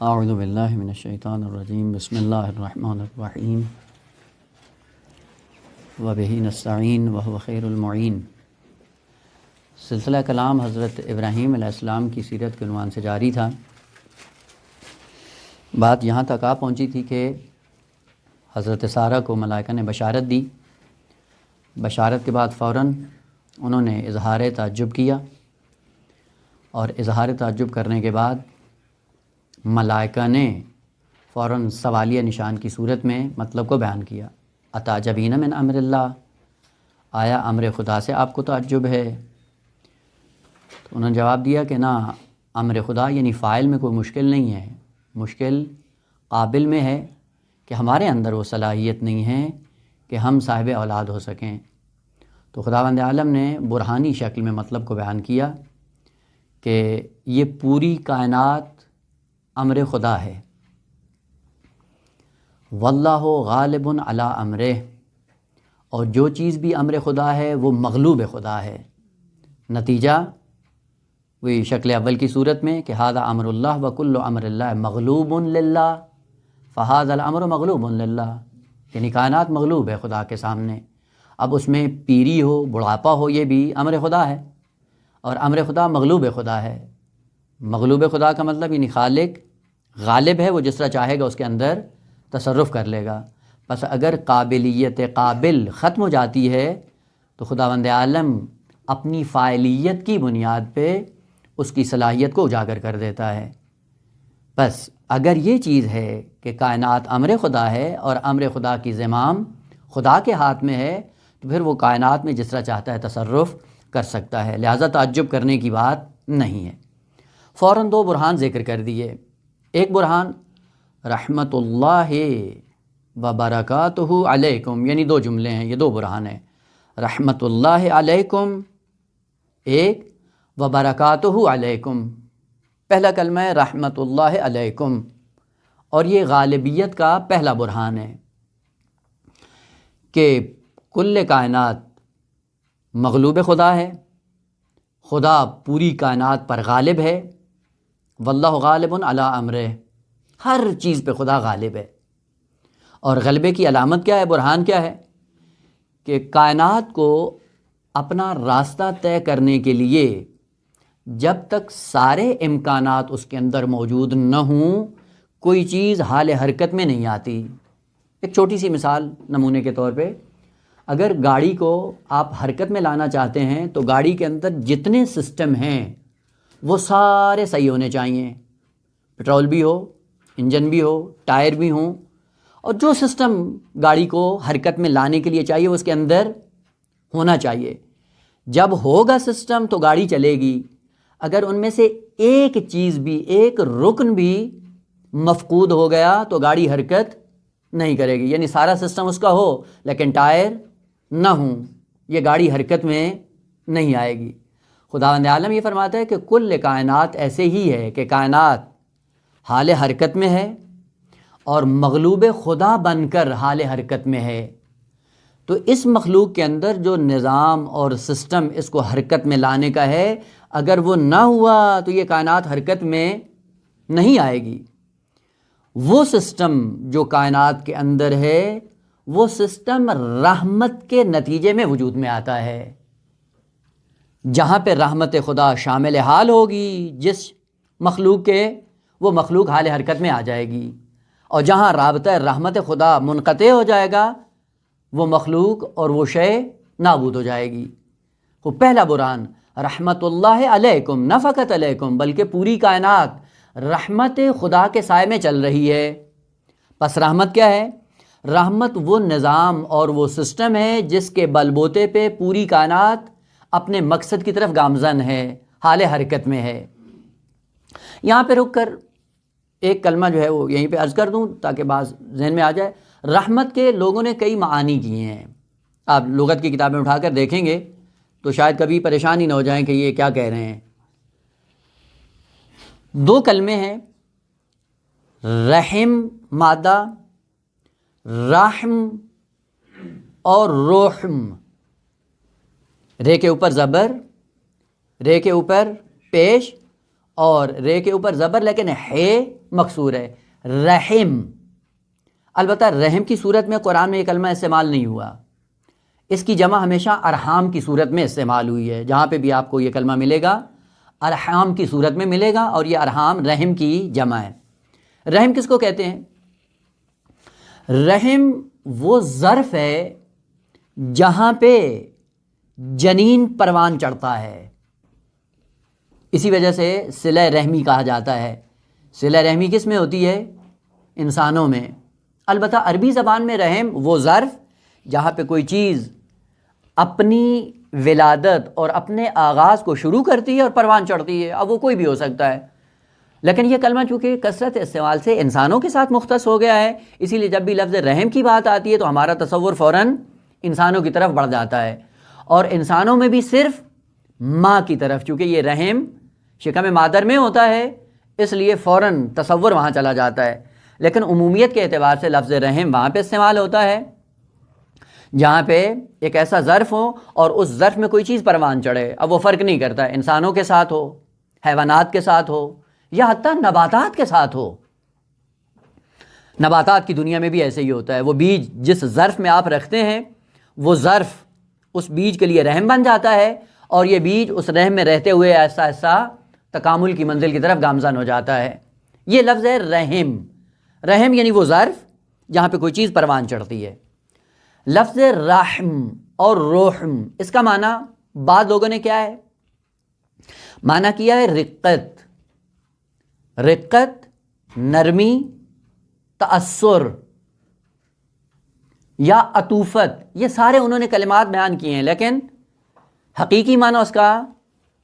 اعوذ باللہ من الشیطان الرجیم بسم اللہ الرحمن الرحیم وبہ نستعین وہو خیر المعین۔ سلسلہ کلام حضرت ابراہیم علیہ السلام کی سیرت کے عنوان سے جاری تھا۔ بات یہاں تک آ پہنچی تھی کہ حضرت سارہ کو ملائکہ نے بشارت دی۔ بشارت کے بعد فوراً انہوں نے اظہار تعجب کیا، اور اظہار تعجب کرنے کے بعد ملائکہ نے فوراً سوالیہ نشان کی صورت میں مطلب کو بیان کیا۔ اتعجبین من امر اللہ، آیا امر خدا سے آپ کو تعجب ہے؟ تو انہوں نے جواب دیا کہ نہ، امر خدا یعنی فاعل میں کوئی مشکل نہیں ہے، مشکل قابل میں ہے کہ ہمارے اندر وہ صلاحیت نہیں ہے کہ ہم صاحب اولاد ہو سکیں۔ تو خداوند عالم نے برہانی شکل میں مطلب کو بیان کیا کہ یہ پوری کائنات امر خدا ہے۔ واللہ غالب علی امرہ، اور جو چیز بھی امر خدا ہے وہ مغلوب خدا ہے۔ نتیجہ وہی شکل اول کی صورت میں کہ ھذا امر اللہ وکل امر اللہ مغلوب للہ فھذا الامر مغلوب للہ، یعنی کائنات مغلوب ہے خدا کے سامنے۔ اب اس میں پیری ہو، بڑھاپا ہو، یہ بھی امر خدا ہے، اور امر خدا مغلوب خدا ہے۔ مغلوب خدا کا مطلب یعنی خالق غالب ہے، وہ جس طرح چاہے گا اس کے اندر تصرف کر لے گا۔ بس اگر قابلیت قابل ختم ہو جاتی ہے تو خداوند عالم اپنی فاعلیت کی بنیاد پہ اس کی صلاحیت کو اجاگر کر دیتا ہے۔ بس اگر یہ چیز ہے کہ کائنات امر خدا ہے اور امر خدا کی زمام خدا کے ہاتھ میں ہے، تو پھر وہ کائنات میں جس طرح چاہتا ہے تصرف کر سکتا ہے، لہذا تعجب کرنے کی بات نہیں ہے۔ فوراً دو برہان ذکر کر دیے۔ ایک برہان رحمت اللہ وبرکاتہ علیکم، یعنی دو جملے ہیں، یہ دو برہان ہیں۔ رحمت اللہ علیکم ایک، وبرکاتہ علیکم، پہلا کلمہ ہے رحمت اللہ علیکم، اور یہ غالبیت کا پہلا برہان ہے کہ کل کائنات مغلوب خدا ہے، خدا پوری کائنات پر غالب ہے۔ واللہ غالب علی امرہ، ہر چیز پہ خدا غالب ہے۔ اور غلبے کی علامت کیا ہے، برہان کیا ہے؟ کہ کائنات کو اپنا راستہ طے کرنے کے لیے جب تک سارے امکانات اس کے اندر موجود نہ ہوں، کوئی چیز حال حرکت میں نہیں آتی۔ ایک چھوٹی سی مثال نمونے کے طور پہ، اگر گاڑی کو آپ حرکت میں لانا چاہتے ہیں تو گاڑی کے اندر جتنے سسٹم ہیں وہ سارے صحیح ہونے چاہیے، پٹرول بھی ہو، انجن بھی ہو، ٹائر بھی ہوں، اور جو سسٹم گاڑی کو حرکت میں لانے کے لیے چاہیے وہ اس کے اندر ہونا چاہیے۔ جب ہوگا سسٹم تو گاڑی چلے گی۔ اگر ان میں سے ایک چیز بھی، ایک رکن بھی مفقود ہو گیا تو گاڑی حرکت نہیں کرے گی، یعنی سارا سسٹم اس کا ہو لیکن ٹائر نہ ہوں، یہ گاڑی حرکت میں نہیں آئے گی۔ خداوند عالم یہ فرماتا ہے کہ کل کائنات ایسے ہی ہے کہ کائنات حال حرکت میں ہے اور مغلوب خدا بن کر حال حرکت میں ہے۔ تو اس مخلوق کے اندر جو نظام اور سسٹم اس کو حرکت میں لانے کا ہے، اگر وہ نہ ہوا تو یہ کائنات حرکت میں نہیں آئے گی۔ وہ سسٹم جو کائنات کے اندر ہے، وہ سسٹم رحمت کے نتیجے میں وجود میں آتا ہے۔ جہاں پہ رحمت خدا شامل حال ہوگی جس مخلوق کے، وہ مخلوق حال حرکت میں آ جائے گی، اور جہاں رابطہ رحمت خدا منقطع ہو جائے گا وہ مخلوق اور وہ شے نابود ہو جائے گی۔ وہ پہلا برہان رحمت اللہ علیکم، نہ فقط علیکم بلکہ پوری کائنات رحمت خدا کے سائے میں چل رہی ہے۔ پس رحمت کیا ہے؟ رحمت وہ نظام اور وہ سسٹم ہے جس کے بل بوتے پہ پوری کائنات اپنے مقصد کی طرف گامزن ہے، حال حرکت میں ہے۔ یہاں پہ رک کر ایک کلمہ جو ہے وہ یہیں پہ عرض کر دوں تاکہ بات ذہن میں آ جائے۔ رحمت کے لوگوں نے کئی معانی کیے ہیں، آپ لغت کی کتابیں اٹھا کر دیکھیں گے تو شاید کبھی پریشانی نہ ہو جائیں کہ یہ کیا کہہ رہے ہیں۔ دو کلمے ہیں، رحم مادہ، رحم اور روحم، رے کے اوپر زبر، رے کے اوپر پیش اور رے کے اوپر زبر لیکن ہے مکسور ہے، رحم۔ البتہ رحم کی صورت میں قرآن میں یہ کلمہ استعمال نہیں ہوا، اس کی جمع ہمیشہ ارحام کی صورت میں استعمال ہوئی ہے۔ جہاں پہ بھی آپ کو یہ کلمہ ملے گا ارحام کی صورت میں ملے گا، اور یہ ارحام رحم کی جمع ہے۔ رحم کس کو کہتے ہیں؟ رحم وہ ظرف ہے جہاں پہ جنین پروان چڑھتا ہے، اسی وجہ سے صلہ رحمی کہا جاتا ہے۔ صلہ رحمی کس میں ہوتی ہے؟ انسانوں میں۔ البتہ عربی زبان میں رحم وہ ظرف جہاں پہ کوئی چیز اپنی ولادت اور اپنے آغاز کو شروع کرتی ہے اور پروان چڑھتی ہے، اب وہ کوئی بھی ہو سکتا ہے، لیکن یہ کلمہ چونکہ کثرت استعمال سے انسانوں کے ساتھ مختص ہو گیا ہے، اسی لیے جب بھی لفظ رحم کی بات آتی ہے تو ہمارا تصور فوراً انسانوں کی طرف بڑھ جاتا ہے، اور انسانوں میں بھی صرف ماں کی طرف، چونکہ یہ رحم شکم مادر میں ہوتا ہے اس لیے فوراً تصور وہاں چلا جاتا ہے، لیکن عمومیت کے اعتبار سے لفظ رحم وہاں پہ استعمال ہوتا ہے جہاں پہ ایک ایسا ظرف ہو اور اس ظرف میں کوئی چیز پروان چڑھے۔ اب وہ فرق نہیں کرتا انسانوں کے ساتھ ہو، حیوانات کے ساتھ ہو، یا حتیٰ نباتات کے ساتھ ہو۔ نباتات کی دنیا میں بھی ایسے ہی ہوتا ہے، وہ بیج جس ظرف میں آپ رکھتے ہیں وہ ظرف اس بیج کے لیے رحم بن جاتا ہے، اور یہ بیج اس رحم میں رہتے ہوئے ایسا ایسا تکامل کی منزل کی طرف گامزن ہو جاتا ہے۔ یہ لفظ ہے رحم۔ رحم یعنی وہ ظرف جہاں پہ کوئی چیز پروان چڑھتی ہے۔ لفظ رحم اور روحم، اس کا معنی بعض لوگوں نے کیا ہے؟ معنی کیا ہے رقت، رقت، نرمی، تأثر یا عطوفت، یہ سارے انہوں نے کلمات بیان کیے ہیں، لیکن حقیقی معنی اس کا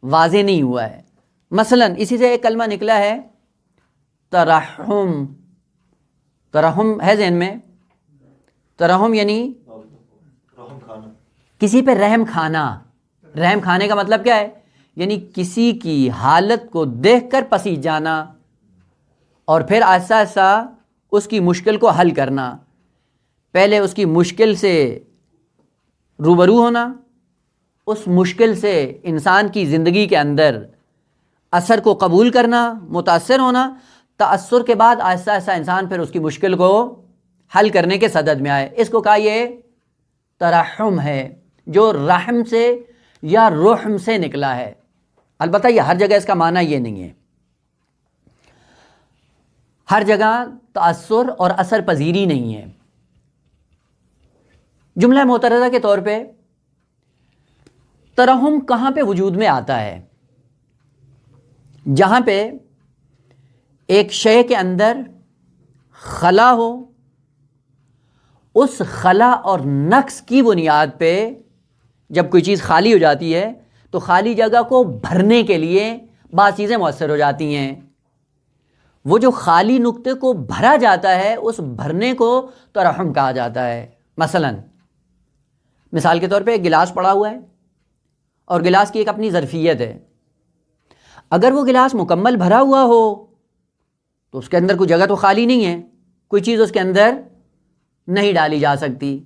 واضح نہیں ہوا ہے۔ مثلا اسی سے ایک کلمہ نکلا ہے ترحم۔ ترحم ہے ذہن میں؟ ترحم یعنی کسی پہ رحم کھانا۔ رحم کھانے کا مطلب کیا ہے؟ یعنی کسی کی حالت کو دیکھ کر پسیج جانا اور پھر آہستہ آہستہ اس کی مشکل کو حل کرنا۔ پہلے اس کی مشکل سے روبرو ہونا، اس مشکل سے انسان کی زندگی کے اندر اثر کو قبول کرنا، متاثر ہونا، تأثر کے بعد آہستہ آہستہ انسان پھر اس کی مشکل کو حل کرنے کے صدد میں آئے۔ اس کو کہا یہ ترحم ہے، جو رحم سے یا رحم سے نکلا ہے۔ البتہ یہ ہر جگہ اس کا معنی یہ نہیں ہے، ہر جگہ تأثر اور اثر پذیری نہیں ہے۔ جملہ معترضہ کے طور پہ ترحم کہاں پہ وجود میں آتا ہے؟ جہاں پہ ایک شے کے اندر خلا ہو، اس خلا اور نقص کی بنیاد پہ جب کوئی چیز خالی ہو جاتی ہے تو خالی جگہ کو بھرنے کے لیے بعض چیزیں مؤثر ہو جاتی ہیں۔ وہ جو خالی نقطے کو بھرا جاتا ہے اس بھرنے کو ترحم کہا جاتا ہے۔ مثال کے طور پہ ایک گلاس پڑا ہوا ہے اور گلاس کی ایک اپنی ظرفیت ہے، اگر وہ گلاس مکمل بھرا ہوا ہو تو اس کے اندر کوئی جگہ تو خالی نہیں ہے، کوئی چیز اس کے اندر نہیں ڈالی جا سکتی،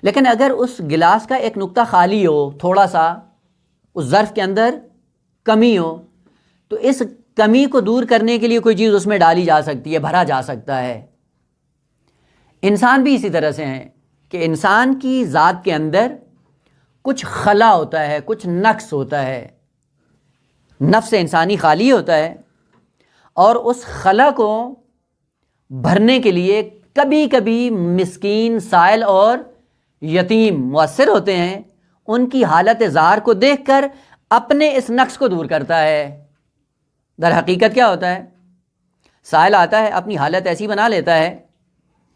لیکن اگر اس گلاس کا ایک نقطہ خالی ہو، تھوڑا سا اس ظرف کے اندر کمی ہو، تو اس کمی کو دور کرنے کے لیے کوئی چیز اس میں ڈالی جا سکتی ہے، بھرا جا سکتا ہے۔ انسان بھی اسی طرح سے ہیں کہ انسان کی ذات کے اندر کچھ خلا ہوتا ہے، کچھ نقص ہوتا ہے، نفس انسانی خالی ہوتا ہے، اور اس خلا کو بھرنے کے لیے کبھی کبھی مسکین، سائل اور یتیم مؤثر ہوتے ہیں، ان کی حالت زار کو دیکھ کر اپنے اس نقص کو دور کرتا ہے۔ در حقیقت کیا ہوتا ہے؟ سائل آتا ہے، اپنی حالت ایسی بنا لیتا ہے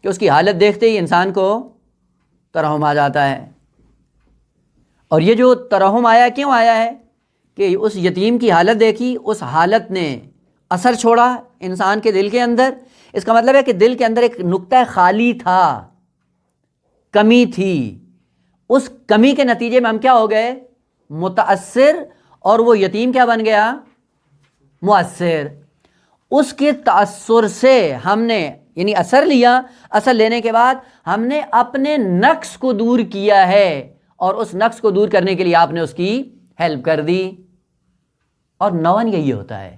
کہ اس کی حالت دیکھتے ہی انسان کو ترحم آ جاتا ہے۔ اور یہ جو ترحم آیا کیوں آیا ہے کہ اس یتیم کی حالت دیکھی، اس حالت نے اثر چھوڑا انسان کے دل کے اندر۔ اس کا مطلب ہے کہ دل کے اندر ایک نقطہ خالی تھا، کمی تھی، اس کمی کے نتیجے میں ہم کیا ہو گئے؟ متاثر، اور وہ یتیم کیا بن گیا؟ مؤثر۔ اس کے تأثر سے ہم نے یعنی اثر لیا، اثر لینے کے بعد ہم نے اپنے نقص کو دور کیا ہے، اور اس نقص کو دور کرنے کے لیے آپ نے اس کی ہیلپ کر دی، اور نون یہی ہوتا ہے،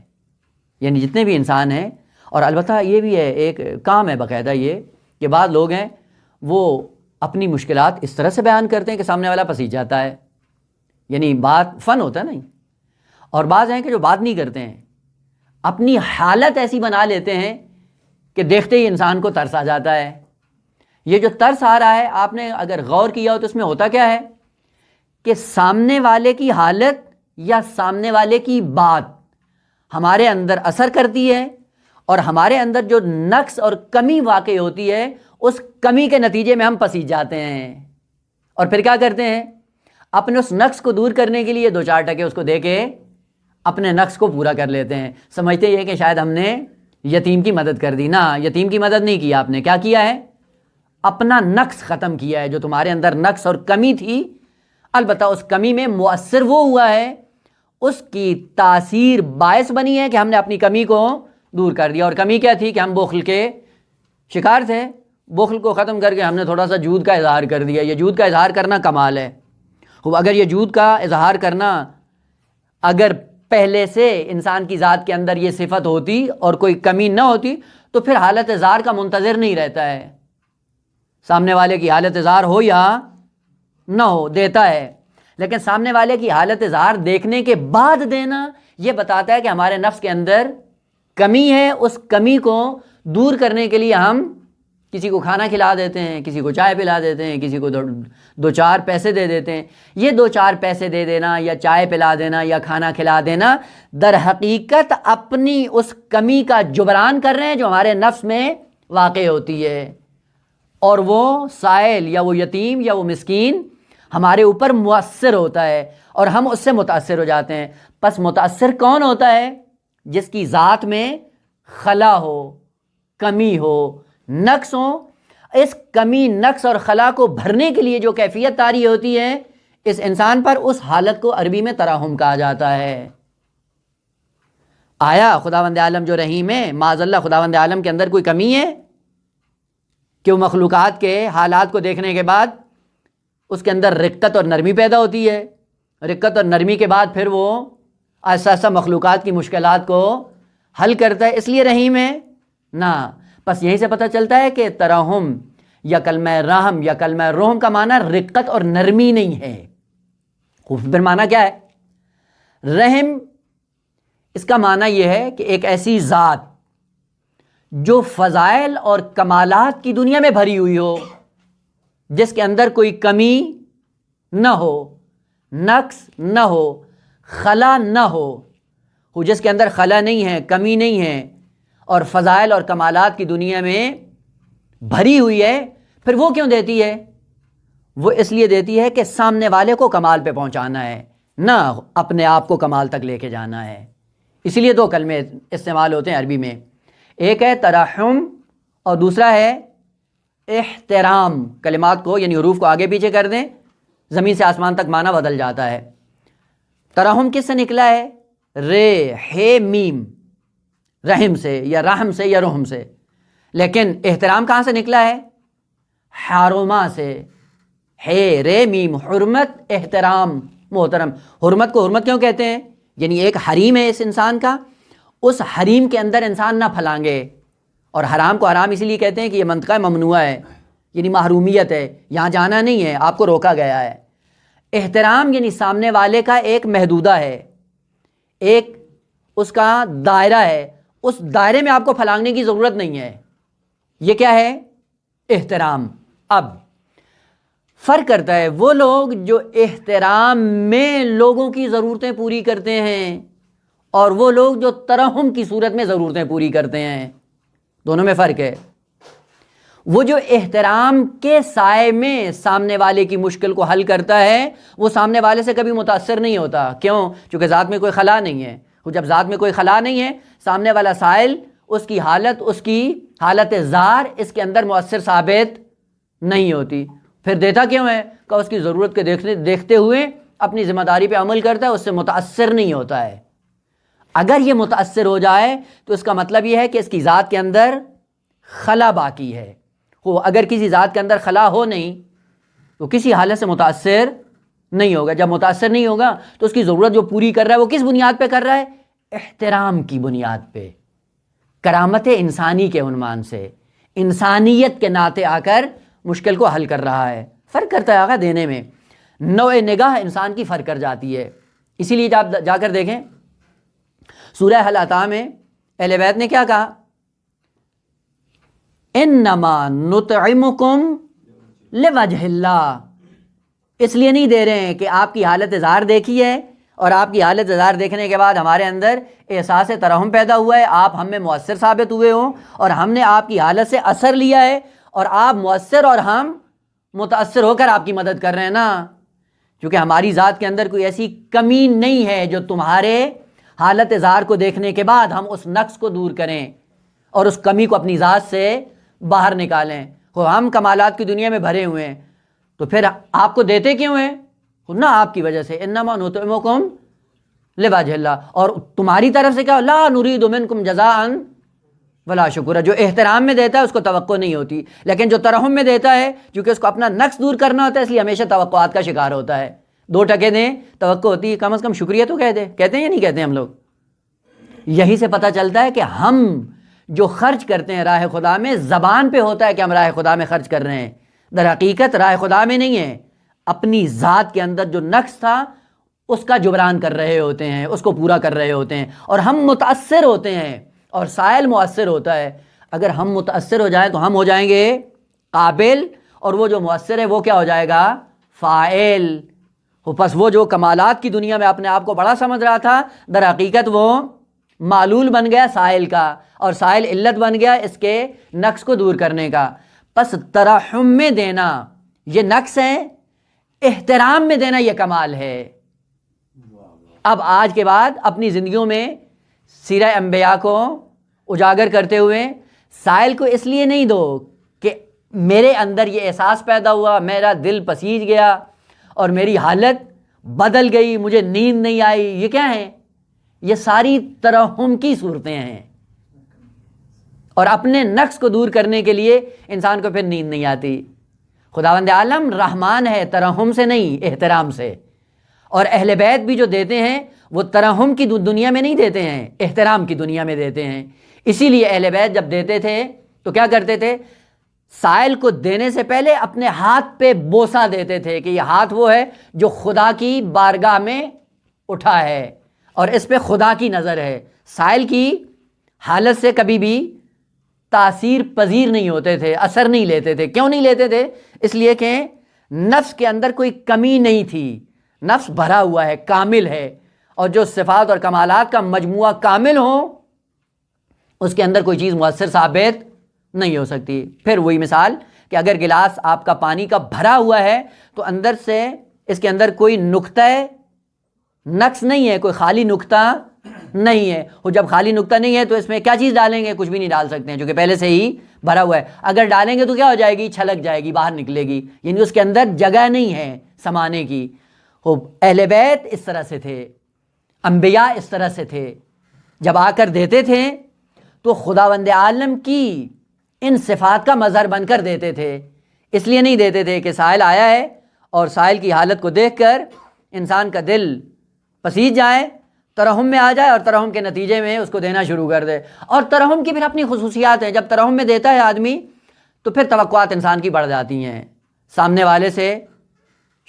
یعنی جتنے بھی انسان ہیں. اور البتہ یہ بھی ہے، ایک کام ہے باقاعدہ یہ کہ بعض لوگ ہیں وہ اپنی مشکلات اس طرح سے بیان کرتے ہیں کہ سامنے والا پسیج جاتا ہے، یعنی بات فن ہوتا ہے نا. اور بعض ہیں کہ جو بات نہیں کرتے ہیں، اپنی حالت ایسی بنا لیتے ہیں کہ دیکھتے ہی انسان کو ترس آ جاتا ہے. یہ جو ترس آ رہا ہے، آپ نے اگر غور کیا ہو تو اس میں ہوتا کیا ہے کہ سامنے والے کی حالت یا سامنے والے کی بات ہمارے اندر اثر کرتی ہے، اور ہمارے اندر جو نقص اور کمی واقع ہوتی ہے اس کمی کے نتیجے میں ہم پسیج جاتے ہیں. اور پھر کیا کرتے ہیں، اپنے اس نقص کو دور کرنے کے لیے 2-4 ٹکے اس کو دے کے اپنے نقص کو پورا کر لیتے ہیں. سمجھتے یہ کہ شاید ہم نے یتیم کی مدد کر دی. نہ، یتیم کی مدد نہیں کی آپ نے. کیا کیا ہے؟ اپنا نقص ختم کیا ہے. جو تمہارے اندر نقص اور کمی تھی، البتہ اس کمی میں مؤثر وہ ہوا ہے، اس کی تاثیر باعث بنی ہے کہ ہم نے اپنی کمی کو دور کر دیا. اور کمی کیا تھی کہ ہم بخل کے شکار تھے. بخل کو ختم کر کے ہم نے تھوڑا سا جود کا اظہار کر دیا. یہ جود کا اظہار کرنا کمال ہے. اگر یہ جود کا اظہار کرنا اگر پہلے سے انسان کی ذات کے اندر یہ صفت ہوتی اور کوئی کمی نہ ہوتی تو پھر حالت اظہار کا منتظر نہیں رہتا ہے. سامنے والے کی حالت اظہار ہو یا نہ ہو، دیتا ہے. لیکن سامنے والے کی حالت اظہار دیکھنے کے بعد دینا یہ بتاتا ہے کہ ہمارے نفس کے اندر کمی ہے. اس کمی کو دور کرنے کے لیے ہم کسی کو کھانا کھلا دیتے ہیں، کسی کو چائے پلا دیتے ہیں، کسی کو 2-4 پیسے دے دیتے ہیں. یہ 2-4 پیسے دے دینا یا چائے پلا دینا یا کھانا کھلا دینا در حقیقت اپنی اس کمی کا جبران کر رہے ہیں جو ہمارے نفس میں واقع ہوتی ہے. اور وہ سائل یا وہ یتیم یا وہ مسکین ہمارے اوپر مؤثر ہوتا ہے اور ہم اس سے متاثر ہو جاتے ہیں. پس متاثر کون ہوتا ہے؟ جس کی ذات میں خلا ہو، کمی ہو، نقص ہو. اس کمی، نقص اور خلا کو بھرنے کے لیے جو کیفیت طاری ہوتی ہے اس انسان پر، اس حالت کو عربی میں ترحم کہا جاتا ہے. آیا خداوند عالم جو رحیم ہے، معاذ اللہ خداوند عالم کے اندر کوئی کمی ہے کہ وہ مخلوقات کے حالات کو دیکھنے کے بعد اس کے اندر رقت اور نرمی پیدا ہوتی ہے؟ رقت اور نرمی کے بعد پھر وہ ایسا ایسا مخلوقات کی مشکلات کو حل کرتا ہے، اس لیے رحیم ہے؟ نہ. بس یہیں سے پتہ چلتا ہے کہ ترحم یا کلمہ رحم یا کلمہ رحم کا معنی رقت اور نرمی نہیں ہے. پھر معنی کیا ہے؟ رحم اس کا معنی یہ ہے کہ ایک ایسی ذات جو فضائل اور کمالات کی دنیا میں بھری ہوئی ہو، جس کے اندر کوئی کمی نہ ہو، نقص نہ ہو، خلا نہ ہو. جس کے اندر خلا نہیں ہے، کمی نہیں ہے اور فضائل اور کمالات کی دنیا میں بھری ہوئی ہے. پھر وہ کیوں دیتی ہے؟ وہ اس لیے دیتی ہے کہ سامنے والے کو کمال پہ پہنچانا ہے، نہ اپنے آپ کو کمال تک لے کے جانا ہے. اسی لیے 2 کلمے استعمال ہوتے ہیں عربی میں، ایک ہے ترحم اور دوسرا ہے احترام. کلمات کو یعنی حروف کو آگے پیچھے کر دیں، زمین سے آسمان تک معنی بدل جاتا ہے. ترحم کس سے نکلا ہے؟ رے ہے میم، رحم سے یا رحم سے یا رحم سے. لیکن احترام کہاں سے نکلا ہے؟ حرما سے. ہے رے میم، حرمت، احترام، محترم. حرمت کو حرمت کیوں کہتے ہیں؟ یعنی ایک حریم ہے اس انسان کا، اس حریم کے اندر انسان نہ پھلانگے. اور حرام کو حرام اسی لیے کہتے ہیں کہ یہ منطقہ ممنوع ہے، یعنی محرومیت ہے، یہاں جانا نہیں ہے، آپ کو روکا گیا ہے. احترام یعنی سامنے والے کا ایک محدودہ ہے، ایک اس کا دائرہ ہے، اس دائرے میں آپ کو پھلانگنے کی ضرورت نہیں ہے. یہ کیا ہے؟ احترام. اب فرق کرتا ہے وہ لوگ جو احترام میں لوگوں کی ضرورتیں پوری کرتے ہیں اور وہ لوگ جو ترحم کی صورت میں ضرورتیں پوری کرتے ہیں. دونوں میں فرق ہے. وہ جو احترام کے سائے میں سامنے والے کی مشکل کو حل کرتا ہے وہ سامنے والے سے کبھی متاثر نہیں ہوتا. کیوں؟ چونکہ ذات میں کوئی خلا نہیں ہے. جب ذات میں کوئی خلا نہیں ہے، سامنے والا سائل، اس کی حالت زار اس کے اندر مؤثر ثابت نہیں ہوتی. پھر دیتا کیوں ہے؟ کہ اس کی ضرورت کے دیکھتے ہوئے اپنی ذمہ داری پہ عمل کرتا ہے، اس سے متاثر نہیں ہوتا ہے. اگر یہ متاثر ہو جائے تو اس کا مطلب یہ ہے کہ اس کی ذات کے اندر خلا باقی ہے. اگر کسی ذات کے اندر خلا ہو نہیں تو کسی حالت سے متاثر نہیں ہوگا. جب متاثر نہیں ہوگا تو اس کی ضرورت جو پوری کر رہا ہے وہ کس بنیاد پہ کر رہا ہے؟ احترام کی بنیاد پہ، کرامت انسانی کے عنوان سے، انسانیت کے ناطے آ کر مشکل کو حل کر رہا ہے. فرق کرتا ہے آقا دینے میں، نوع نگاہ انسان کی فرق کر جاتی ہے. اسی لیے آپ جا کر دیکھیں سورہ حل عطا میں اہل بیت نے کیا کہا؟ انما نطعمکم لوجہ اللہ. اس لیے نہیں دے رہے ہیں کہ آپ کی حالت زار دیکھی ہے اور آپ کی حالت زار دیکھنے کے بعد ہمارے اندر احساس ترحم پیدا ہوا ہے، آپ ہم میں مؤثر ثابت ہوئے ہوں اور ہم نے آپ کی حالت سے اثر لیا ہے اور آپ مؤثر اور ہم متاثر ہو کر آپ کی مدد کر رہے ہیں نا. کیونکہ ہماری ذات کے اندر کوئی ایسی کمی نہیں ہے جو تمہارے حالت زار کو دیکھنے کے بعد ہم اس نقص کو دور کریں اور اس کمی کو اپنی ذات سے باہر نکالیں. ہم کمالات کی دنیا میں بھرے ہوئے ہیں تو پھر آپ کو دیتے کیوں ہیں؟ نہ آپ کی وجہ سے، انما نطعمکم لوجہ اللہ. اور تمہاری طرف سے کیا؟ لا نرید منکم جزاء ولا شکورا. جو احترام میں دیتا ہے اس کو توقع نہیں ہوتی، لیکن جو ترحم میں دیتا ہے کیونکہ اس کو اپنا نقص دور کرنا ہوتا ہے اس لیے ہمیشہ توقعات کا شکار ہوتا ہے. 2 ٹکے دیں توقع ہوتی ہے، کم از کم شکریہ تو کہتے ہیں یا نہیں کہتے ہم لوگ؟ یہی سے پتہ چلتا ہے کہ ہم جو خرچ کرتے ہیں راہ خدا میں، زبان پہ ہوتا ہے کہ ہم راہ خدا میں خرچ کر رہے ہیں، در حقیقت راہ خدا میں نہیں ہے. اپنی ذات کے اندر جو نقص تھا اس کا جبران کر رہے ہوتے ہیں، اس کو پورا کر رہے ہوتے ہیں اور ہم متاثر ہوتے ہیں اور سائل مؤثر ہوتا ہے. اگر ہم متاثر ہو جائیں تو ہم ہو جائیں گے قابل اور وہ جو مؤثر ہے وہ کیا ہو جائے گا؟ فاعل. پس وہ جو کمالات کی دنیا میں اپنے آپ کو بڑا سمجھ رہا تھا در حقیقت وہ معلول بن گیا سائل کا، اور سائل علت بن گیا اس کے نقص کو دور کرنے کا. پس ترحم میں دینا یہ نقص ہے، احترام میں دینا یہ کمال ہے. اب آج کے بعد اپنی زندگیوں میں سیرہ انبیاء کو اجاگر کرتے ہوئے سائل کو اس لیے نہیں دو کہ میرے اندر یہ احساس پیدا ہوا، میرا دل پسیج گیا اور میری حالت بدل گئی، مجھے نیند نہیں آئی. یہ کیا ہے؟ یہ ساری ترحم کی صورتیں ہیں. اور اپنے نقص کو دور کرنے کے لیے انسان کو پھر نیند نہیں آتی. خداوند عالم رحمان ہے، ترحم سے نہیں احترام سے. اور اہل بیت بھی جو دیتے ہیں وہ ترحم کی دنیا میں نہیں دیتے ہیں، احترام کی دنیا میں دیتے ہیں. اسی لیے اہل بیت جب دیتے تھے تو کیا کرتے تھے؟ سائل کو دینے سے پہلے اپنے ہاتھ پہ بوسہ دیتے تھے کہ یہ ہاتھ وہ ہے جو خدا کی بارگاہ میں اٹھا ہے اور اس پہ خدا کی نظر ہے. سائل کی حالت سے کبھی بھی تاثیر پذیر نہیں ہوتے تھے، اثر نہیں لیتے تھے. کیوں نہیں لیتے تھے؟ اس لیے کہ نفس کے اندر کوئی کمی نہیں تھی، نفس بھرا ہوا ہے، کامل ہے. اور جو صفات اور کمالات کا مجموعہ کامل ہو اس کے اندر کوئی چیز مؤثر ثابت نہیں ہو سکتی. پھر وہی مثال کہ اگر گلاس آپ کا پانی کا بھرا ہوا ہے تو اندر سے اس کے اندر کوئی نقطہ نقص نہیں ہے، کوئی خالی نقطہ نہیں ہے. اور جب خالی نقطہ نہیں ہے تو اس میں کیا چیز ڈالیں گے؟ کچھ بھی نہیں ڈال سکتے ہیں جو کہ پہلے سے ہی بھرا ہوا ہے. اگر ڈالیں گے تو کیا ہو جائے گی؟ چھلک جائے گی، باہر نکلے گی، یعنی اس کے اندر جگہ نہیں ہے سمانے کی. اہل بیت اس طرح سے تھے، انبیاء اس طرح سے تھے. جب آ کر دیتے تھے تو خداوند عالم کی ان صفات کا مظہر بن کر دیتے تھے. اس لیے نہیں دیتے تھے کہ سائل آیا ہے اور سائل کی حالت کو دیکھ کر انسان کا دل پسیج جائے، ترحم میں آ جائے اور ترحم کے نتیجے میں اس کو دینا شروع کر دے. اور ترحم کی پھر اپنی خصوصیات ہیں. جب ترحم میں دیتا ہے آدمی تو پھر توقعات انسان کی بڑھ جاتی ہیں. سامنے والے سے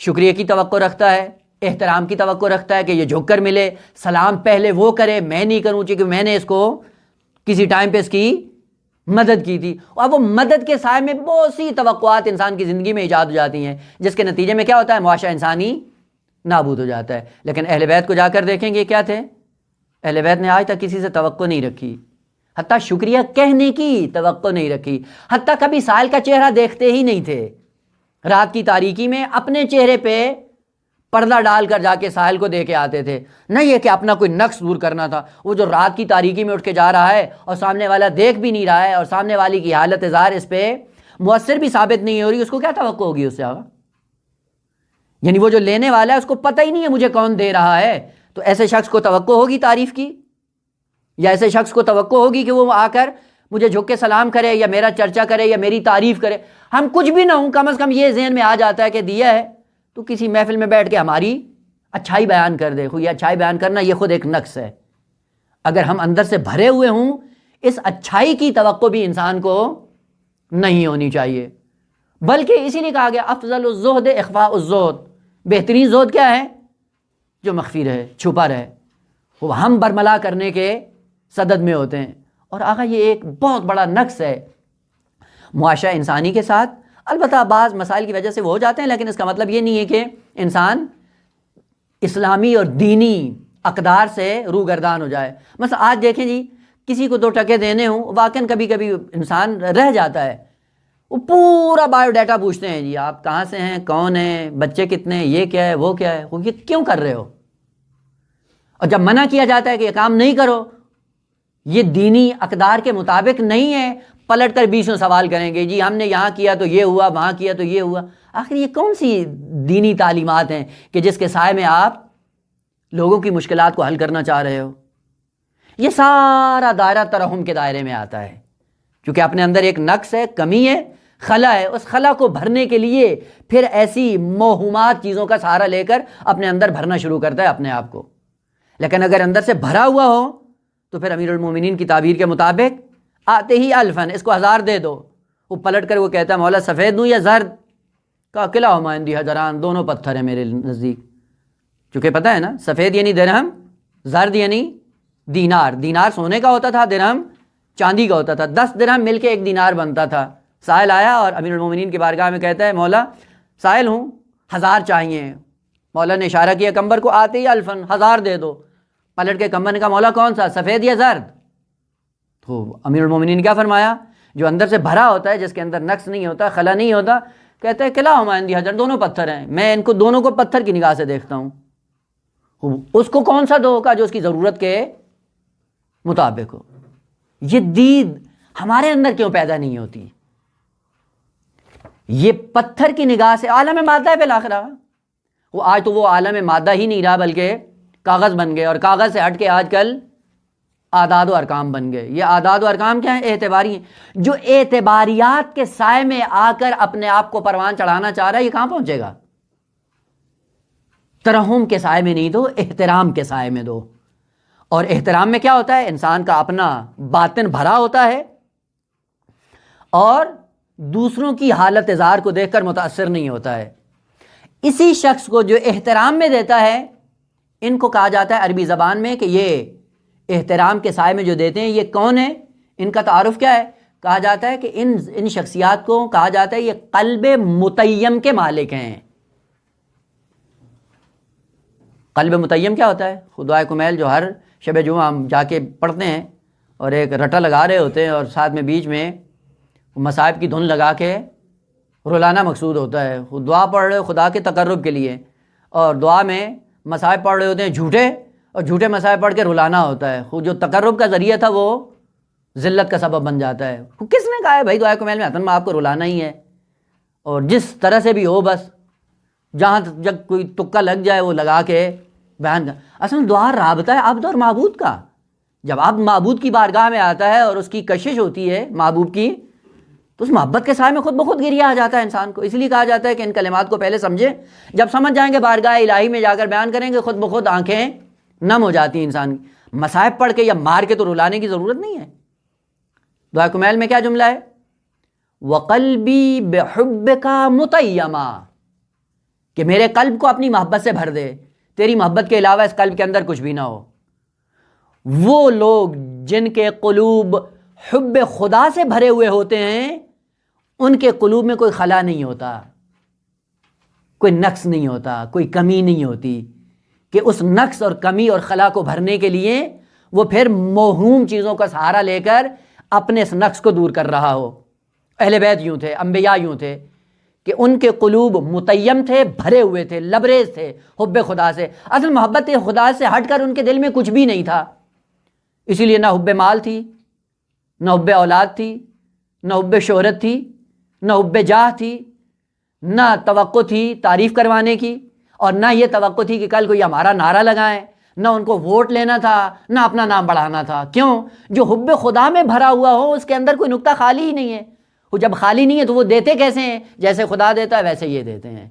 شکریہ کی توقع رکھتا ہے، احترام کی توقع رکھتا ہے کہ یہ جھک کر ملے، سلام پہلے وہ کرے، میں نہیں کروں چونکہ میں نے اس کو کسی ٹائم پہ اس کی مدد کی تھی. اور وہ مدد کے سائے میں بہت سی توقعات انسان کی زندگی میں ایجاد ہو جاتی ہیں جس کے نتیجے میں کیا ہوتا ہے؟ معاشرہ انسانی نابود ہو جاتا ہے. لیکن اہل بیت کو جا کر دیکھیں گے کیا تھے؟ اہل بیت نے آج تک کسی سے توقع نہیں رکھی، حتیٰ شکریہ کہنے کی توقع نہیں رکھی، حتیٰ کبھی سائل کا چہرہ دیکھتے ہی نہیں تھے. رات کی تاریکی میں اپنے چہرے پہ پردہ ڈال کر جا کے سائل کو دے کے آتے تھے. نہ یہ کہ اپنا کوئی نقص دور کرنا تھا. وہ جو رات کی تاریکی میں اٹھ کے جا رہا ہے اور سامنے والا دیکھ بھی نہیں رہا ہے اور سامنے والی کی حالت ظاہر اس پہ مؤثر بھی ثابت نہیں ہو رہی، اس کو کیا توقع ہوگی اس سے؟ یعنی وہ جو لینے والا ہے اس کو پتہ ہی نہیں ہے مجھے کون دے رہا ہے. تو ایسے شخص کو توقع ہوگی تعریف کی، یا ایسے شخص کو توقع ہوگی کہ وہ آ کر مجھے جھک کے سلام کرے یا میرا چرچا کرے یا میری تعریف کرے؟ ہم کچھ بھی نہ ہوں، کم از کم یہ ذہن میں آ جاتا ہے کہ دیا ہے تو کسی محفل میں بیٹھ کے ہماری اچھائی بیان کر دے. یہ اچھائی بیان کرنا یہ خود ایک نقص ہے. اگر ہم اندر سے بھرے ہوئے ہوں اس اچھائی کی توقع بھی انسان کو نہیں ہونی چاہیے. بلکہ اسی لیے کہا گیا افضل الزہد اخفاء الزہد. بہترین زہد کیا ہے؟ جو مخفی رہے، چھپا رہے. وہ ہم برملا کرنے کے صدد میں ہوتے ہیں. اور آقا یہ ایک بہت بڑا نقص ہے معاشرہ انسانی کے ساتھ. البتہ بعض مسائل کی وجہ سے وہ ہو جاتے ہیں، لیکن اس کا مطلب یہ نہیں ہے کہ انسان اسلامی اور دینی اقدار سے روگردان ہو جائے. مثلا آج دیکھیں جی، کسی کو 2 ٹکے دینے ہوں، واقعاً کبھی کبھی انسان رہ جاتا ہے. وہ پورا بایو ڈیٹا پوچھتے ہیں، جی آپ کہاں سے ہیں، کون ہیں، بچے کتنے ہیں، یہ کیا ہے، وہ کیا ہے. وہ یہ کیوں کر رہے ہو؟ اور جب منع کیا جاتا ہے کہ یہ کام نہیں کرو، یہ دینی اقدار کے مطابق نہیں ہے، پلٹ کر 20 سوال کریں گے. جی ہم نے یہاں کیا تو یہ ہوا، وہاں کیا تو یہ ہوا. آخر یہ کون سی دینی تعلیمات ہیں کہ جس کے سائے میں آپ لوگوں کی مشکلات کو حل کرنا چاہ رہے ہو؟ یہ سارا دائرہ ترحم کے دائرے میں آتا ہے، کیونکہ اپنے اندر ایک نقص ہے، کمی ہے، خلا ہے. اس خلا کو بھرنے کے لیے پھر ایسی موہومات چیزوں کا سہارا لے کر اپنے اندر بھرنا شروع کرتا ہے اپنے آپ کو. لیکن اگر اندر سے بھرا ہوا ہو تو پھر امیر المومنین کی تعبیر کے مطابق آتے ہی الفن، اس کو 1000 دے دو. وہ پلٹ کر وہ کہتا ہے مولا سفید دوں یا زرد؟ کا قلعہ ہمایندی حجران، دونوں پتھر ہیں میرے نزدیک. چونکہ پتہ ہے نا، سفید یعنی درہم، زرد یعنی دینار. دینار سونے کا ہوتا تھا، درہم چاندی کا ہوتا تھا. 10 درہم مل کے 1 دینار بنتا تھا. سائل آیا اور امیر المومنین کی بارگاہ میں کہتا ہے مولا سائل ہوں، 1000 چاہیے. مولا نے اشارہ کیا کمبر کو، آتے ہی الفن، 1000 دے دو. پلٹ کے کمبر نے کہا مولا کون سا، سفید یا زرد؟ تو امیر المومنین کیا فرمایا؟ جو اندر سے بھرا ہوتا ہے، جس کے اندر نقص نہیں ہوتا، خلا نہیں ہوتا، کہتا ہے قلعہ ہمایندی حجر، دونوں پتھر ہیں، میں ان کو دونوں کو پتھر کی نگاہ سے دیکھتا ہوں. اس کو کون سا دو ہوگا جو اس کی ضرورت کے مطابق ہو. یہ دید ہمارے اندر کیوں پیدا نہیں ہوتی؟ یہ پتھر کی نگاہ سے عالم مادہ ہے بالآخرہ. وہ آج تو وہ عالم مادہ ہی نہیں رہا، بلکہ کاغذ بن گئے، اور کاغذ سے ہٹ کے آج کل اعداد و ارقام بن گئے. یہ اعداد و ارقام کیا ہیں؟ اعتباری ہیں. جو اعتباریات کے سائے میں آ کر اپنے آپ کو پروان چڑھانا چاہ رہا ہے، یہ کہاں پہنچے گا؟ ترحم کے سائے میں نہیں دو، احترام کے سائے میں دو. اور احترام میں کیا ہوتا ہے؟ انسان کا اپنا باطن بھرا ہوتا ہے اور دوسروں کی حالت اظہار کو دیکھ کر متاثر نہیں ہوتا ہے. اسی شخص کو جو احترام میں دیتا ہے، ان کو کہا جاتا ہے عربی زبان میں کہ یہ احترام کے سائے میں جو دیتے ہیں یہ کون ہے؟ ان کا تعارف کیا ہے؟ کہا جاتا ہے کہ ان شخصیات کو کہا جاتا ہے یہ قلب متیم کے مالک ہیں. قلب متیم کیا ہوتا ہے؟ خدائے کمیل جو ہر شب جمعہ ہم جا کے پڑھتے ہیں اور ایک رٹا لگا رہے ہوتے ہیں، اور ساتھ میں بیچ میں مصائب کی دھن لگا کے رلانا مقصود ہوتا ہے. دعا پڑھ رہے ہو خدا کے تقرب کے لیے، اور دعا میں مصائب پڑھ رہے ہوتے ہیں جھوٹے، اور جھوٹے مصائب پڑھ کے رلانا ہوتا ہے. جو تقرب کا ذریعہ تھا وہ ذلت کا سبب بن جاتا ہے. کس نے کہا ہے بھائی دعائے کمیل میں حتن میں آپ کو رلانا ہی ہے، اور جس طرح سے بھی ہو، بس جہاں جب کوئی تکا لگ جائے وہ لگا کے بیان کر. اصل دعا رابطہ ہے عبد اور معبود کا. جب آپ معبود کی بارگاہ میں آتا ہے اور اس کی کشش ہوتی ہے محبوب کی، تو اس محبت کے سائے میں خود بخود گریہ آ جاتا ہے انسان کو. اس لیے کہا جاتا ہے کہ ان کلمات کو پہلے سمجھیں، جب سمجھ جائیں گے بارگاہ الہی میں جا کر بیان کریں گے، خود بخود آنکھیں نم ہو جاتی ہیں انسان کی. مصائب پڑھ کے یا مار کے تو رلانے کی ضرورت نہیں ہے. دعا کمیل میں کیا جملہ ہے؟ وَقَلْبِي بِحُبِّكَ مُتَيَّمًا، کہ میرے قلب کو اپنی محبت سے بھر دے، تیری محبت کے علاوہ اس قلب کے اندر کچھ بھی نہ ہو. وہ لوگ جن کے قلوب حب خدا سے بھرے ہوئے ہوتے ہیں، ان کے قلوب میں کوئی خلا نہیں ہوتا، کوئی نقص نہیں ہوتا، کوئی کمی نہیں ہوتی، کہ اس نقص اور کمی اور خلا کو بھرنے کے لیے وہ پھر موہوم چیزوں کا سہارا لے کر اپنے اس نقص کو دور کر رہا ہو. اہل بیت یوں تھے، انبیاء یوں تھے کہ ان کے قلوب متیم تھے، بھرے ہوئے تھے، لبریز تھے حب خدا سے. اصل محبت خدا سے ہٹ کر ان کے دل میں کچھ بھی نہیں تھا. اسی لیے نہ حب مال تھی، نہ حب اولاد تھی، نہ حب شہرت تھی، نہ حب جاہ تھی، نہ توقع تھی تعریف کروانے کی، اور نہ یہ توقع تھی کہ کل کوئی ہمارا نعرہ لگائیں. نہ ان کو ووٹ لینا تھا، نہ اپنا نام بڑھانا تھا. کیوں؟ جو حب خدا میں بھرا ہوا ہو اس کے اندر کوئی نقطہ خالی ہی نہیں ہے. وہ جب خالی نہیں ہے تو وہ دیتے کیسے ہیں؟ جیسے خدا دیتا ہے ویسے یہ دیتے ہیں.